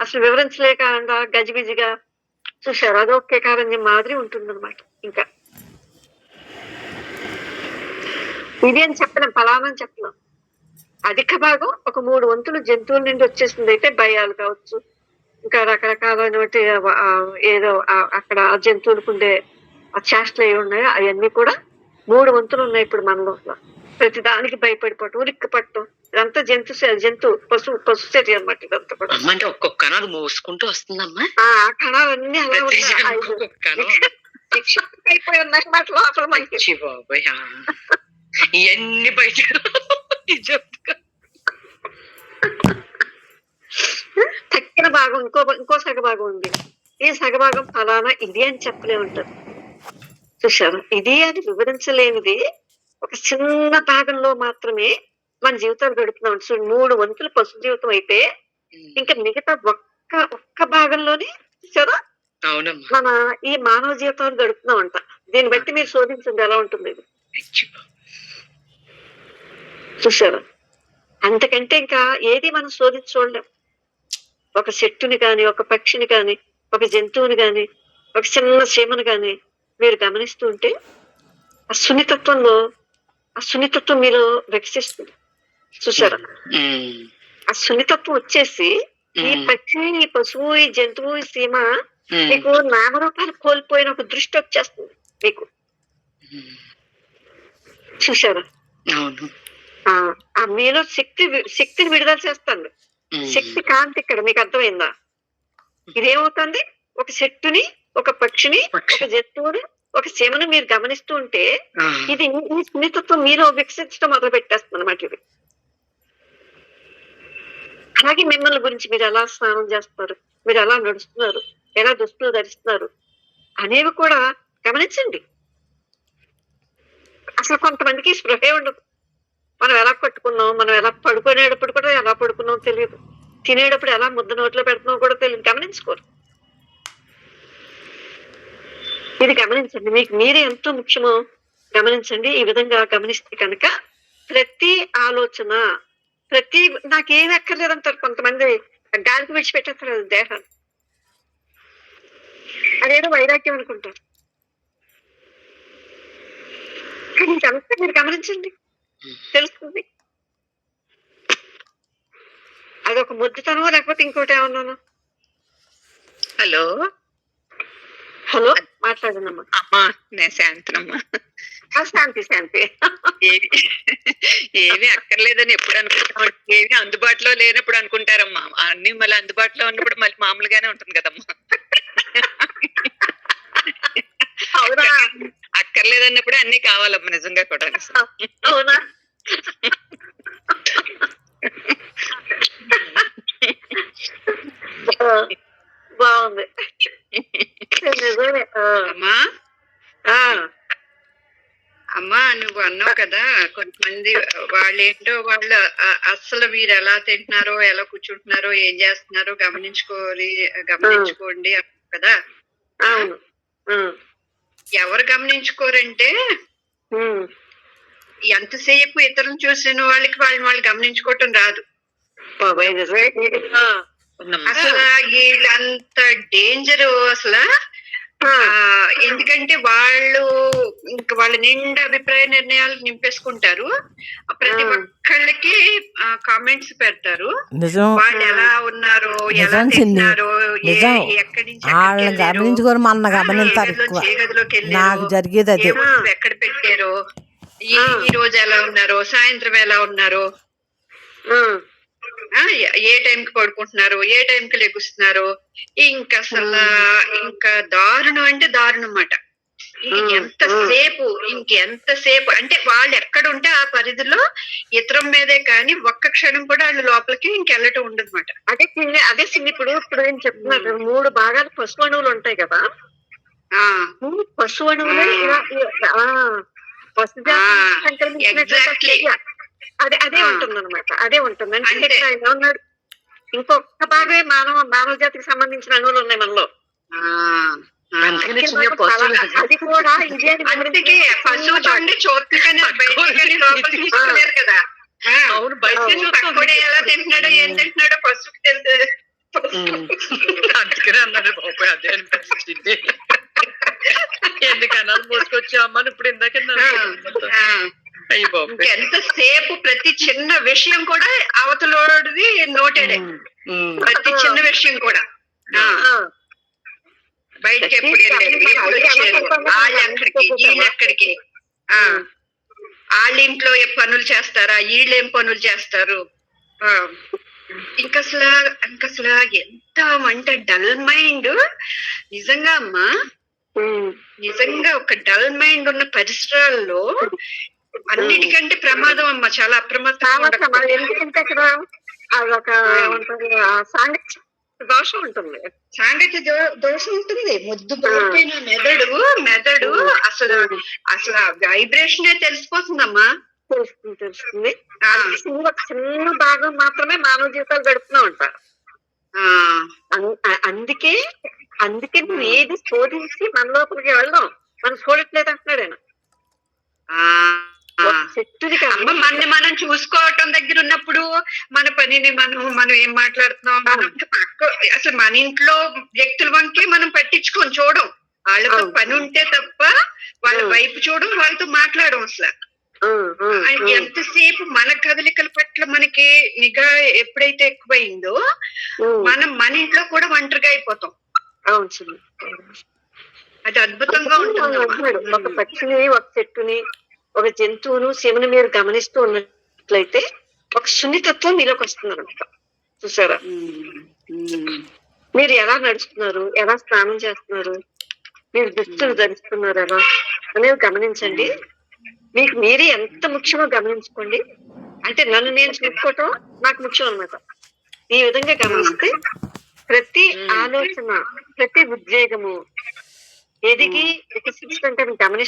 అసలు వివరించలేకుండా గజిబిజిగా చూసారు. అదొక కేకారణ్యం మాదిరి ఉంటుందన్నమాట. ఇంకా ఇది అని చెప్పలేం, ఫలానా అని చెప్పలేం. అధిక భాగం ఒక 3 వంతులు జంతువుల నుండి వచ్చేసిందయితే భయాలు కావచ్చు, ఇంకా రకరకాలైనటువంటి ఏదో అక్కడ ఆ జంతువులకుండే ఆ చేష్టలు ఏవి ఉన్నాయో అవన్నీ కూడా 3 వంతులు ఉన్నాయి ఇప్పుడు మనలో. ప్రతి దానికి భయపడిపోవటం, ఉలిక్కిపడటం, ఇదంతా జంతు పశు చర్య అన్నమాట ఇదంతా కూడా. అంటే ఒక్కొక్క కణాలు మోసుకుంటూ వస్తుందమ్మా. ఆ కణాలన్నీ అలా ఉన్నాయి, అయిపోయి ఉన్నాయి మాట లోపల మనకి. బాబాయ్ ఇవన్నీ బయట తక్కిన భాగం ఇంకో సగభాగం ఉంది. ఈ సగభాగం ఫలానా ఇది అని చెప్పలే ఉంటారు. చూశారు, ఇది అని వివరించలేనిది ఒక చిన్న భాగంలో మాత్రమే మన జీవితాలు గడుపుతున్నాం. 3 వంతులు పశు జీవితం అయితే ఇంకా మిగతా ఒక్క భాగంలోనే చూసారా మన ఈ మానవ జీవితాలు గడుపుతున్నాం అంట. దీన్ని బట్టి మీరు శోధించండి ఎలా ఉంటుంది ఇది. చూసారా, అంతకంటే ఇంకా ఏది మనం శోధించి చూడలేం. ఒక చెట్టుని కాని, ఒక పక్షిని కాని, ఒక జంతువుని కాని, ఒక చిన్న చీమను కాని మీరు గమనిస్తూ ఉంటే ఆ సున్నితత్వం మీరు వికసిస్తుంది. చూసారా, ఆ సున్నితత్వం వచ్చేసి ఈ పక్షి, ఈ పశువు, ఈ జంతువు, ఈ చీమ మీకు నామరూపాలు కోల్పోయిన ఒక దృష్టి వచ్చేస్తుంది మీకు. చూసారా, ఆ మీలో శక్తిని విడుదల చేస్తాను. శక్తి కాంతి ఇక్కడ మీకు అర్థమైందా? ఇదేమవుతుంది, ఒక చెట్టుని, ఒక పక్షిని, ఒక జంతువుని, ఒక చీమను మీరు గమనిస్తూ ఉంటే ఇది ఈ సున్నితత్వం మీలో వికసించడం మొదలు పెట్టేస్తుంది అన్నమాట. ఇది అలాగే మిమ్మల్ని గురించి మీరు ఎలా స్నానం చేస్తున్నారు, మీరు ఎలా నడుస్తున్నారు, ఎలా దుస్తులు ధరిస్తున్నారు అనేవి కూడా గమనించండి. అసలు కొంతమందికి స్పృహే ఉండదు. మనం ఎలా కట్టుకున్నాం, మనం ఎలా పడుకునేటప్పుడు కూడా ఎలా పడుకున్నాం తెలియదు, తినేటప్పుడు ఎలా ముద్ద నోట్లో పెడుతున్నాం కూడా తెలియదు, గమనించుకోరు. ఇది గమనించండి, మీకు మీరే ఎంతో ముఖ్యమో గమనించండి. ఈ విధంగా గమనిస్తే కనుక ప్రతి ఆలోచన, నాకేం ఎక్కర్లేదంటారు కొంతమంది, గాలికి విడిచిపెట్టేస్తారు దేహాన్ని. అదేదో వైరాగ్యం అనుకుంటారు. కానీ ఇదంతా మీరు గమనించండి, తెలుస్తుంది. అదొక ముద్దుతనమో లేకపోతే ఇంకోటి ఏమన్నాను. హలో హలో మాట్లాడనమ్మా. అమ్మా నేను శాంతనమ్మా. శాంతి ఏమి అక్కర్లేదని ఎప్పుడు అనుకుంటాం, ఏమి అందుబాటులో లేనప్పుడు అనుకుంటారమ్మా. అన్ని మళ్ళీ అందుబాటులో ఉన్నప్పుడు మళ్ళీ మామూలుగానే ఉంటుంది కదమ్మా. అవునా, అక్కర్లేదన్నప్పుడు అన్ని కావాలమ్మా నిజంగా కూడా. అవునా, బాగుంది. అమ్మా నువ్వు అన్నావు కదా, కొంతమంది వాళ్ళేంటో వాళ్ళు అస్సలు మీరు ఎలా తింటున్నారో, ఎలా కూర్చుంటున్నారో, ఏం చేస్తున్నారో గమనించుకోండి కదా. ఎవరు గమనించుకోరంటే ఎంతసేపు ఇతరులను చూసిన వాళ్ళకి వాళ్ళు గమనించుకోవటం రాదు. అసలు వీళ్ళంత డేంజర్ అసలు. ఎందుకంటే వాళ్ళ నిండా అభిప్రాయ నిర్ణయాలు నింపేసుకుంటారు. ప్రతి ఒక్కళ్ళకి కామెంట్స్ పెడతారు. వాళ్ళు ఎలా ఉన్నారో, ఎలా తిన్నారో, ఎక్కడి నుంచి ఏ గదిలోకి వెళ్ళారో, ఎక్కడ పెట్టారో, ఈ రోజు ఎలా ఉన్నారో, సాయంత్రం ఎలా ఉన్నారో, ఏ టైంకి పడుకుంటున్నారు, ఏ టైంకి లెగుస్తున్నారు, ఇంకా దారుణం అంటే దారుణం అన్నమాట. ఇంకెంతసేపు అంటే వాళ్ళు ఎక్కడ ఉంటే ఆ పరిధిలో ఇతరం మీదే కానీ ఒక్క క్షణం కూడా వాళ్ళు లోపలికి ఇంకెళ్ళటం ఉండదు అనమాట. అదే ఇప్పుడు ఏం చెప్తున్నారు, 3 భాగాలు పశు అణువులు ఉంటాయి కదా. పశు అణువులే అదే ఉంటుంది అనమాట. అదే ఉంటుంది అంటే ఏమన్నాడు, ఇంకొక భాగమే మానవ జాతికి సంబంధించిన అణువులు ఉన్నాయి మనలో. అది కూడా పశువు చూడండి చోట్లకని కదా. అవును, బయట ఎలా తింటున్నాడో ఏం తింటున్నాడో పశువుకి తెలుసు. అందుకనే అన్నాడు బాబాయ్, అదే అనిపించింది. ఎన్ని కణాలు మోసుకొచ్చామని ఇప్పుడు ఇందాక అయ్యి బాబాయ్. ఇంకెంతసేపు ప్రతి చిన్న విషయం కూడా అవతలోడిది నోటెడే. ప్రతి చిన్న విషయం కూడా బయటకి ఎప్పుడు వెళ్ళారు, ఎప్పుడు వచ్చారు, వాళ్ళు ఎక్కడికి, వీళ్ళు ఎక్కడికి, వాళ్ళ ఇంట్లో ఏ పనులు చేస్తారా, వీళ్ళు ఏం పనులు చేస్తారు. ఇంకసలు ఎంత అంటే డల్ మైండ్. నిజంగా అమ్మా, నిజంగా ఒక డల్ మైండ్ ఉన్న పరిసరాల్లో అన్నిటికంటే ప్రమాదం అమ్మా. చాలా అప్రమత్తంగా ఎందుకంటే అక్కడ అదొక సాంగత్య దోషం ఉంటుంది, సాంగత్య దోషం ఉంటుంది. ముద్దు బారిపోయిన మెదడు అసలు వైబ్రేషనే తెలిసిపోతుందమ్మా. తెలుస్తుంది. ఒక చిన్న భాగం మాత్రమే మానవ జీవితాలు గడుపుతూ ఉంటారు. అందుకే నువ్వు ఏది శోధించి మన లోపలికి వెళ్దాం, మనం చూడట్లేదు అంటున్నాడు ఆయన. చెట్టుది అమ్మ మనని మనం చూసుకోవటం దగ్గర ఉన్నప్పుడు మన పనిని మనం ఏం మాట్లాడుతున్నాం, మనం అసలు మన ఇంట్లో వ్యక్తుల వంకే మనం పట్టించుకొని చూడం. వాళ్ళతో పని ఉంటే తప్ప వాళ్ళ వైపు చూడం, వాళ్ళతో మాట్లాడడం. అసలు ఎంతసేపు మన కదలికల పట్ల మనకి నిఘా ఎప్పుడైతే ఎక్కువైందో మనం మన ఇంట్లో కూడా ఒంటరిగా అయిపోతాం. అది అద్భుతంగా ఉంటుంది. ఒక పక్షిని, ఒక చెట్టుని, ఒక జంతువును, శివుని మీరు గమనిస్తూ ఉన్నట్లయితే ఒక సున్నితత్వం మీలోకి వస్తుంది అనమాట. చూసారా? మీరు ఎలా నడుస్తున్నారు, ఎలా స్నానం చేస్తున్నారు, మీరు దుస్తులు ధరిస్తున్నారు ఎలా అనేది గమనించండి. మీకు మీరే ఎంత ముఖ్యమో గమనించుకోండి. అంటే నన్ను నేను చూసుకోవటం నాకు ముఖ్యం అనమాట. ఈ విధంగా గమనిస్తే ప్రతి ఆలోచన, ప్రతి ఉద్వేగము ఎదిగి వికసిస్తుంటే గమనిస్తే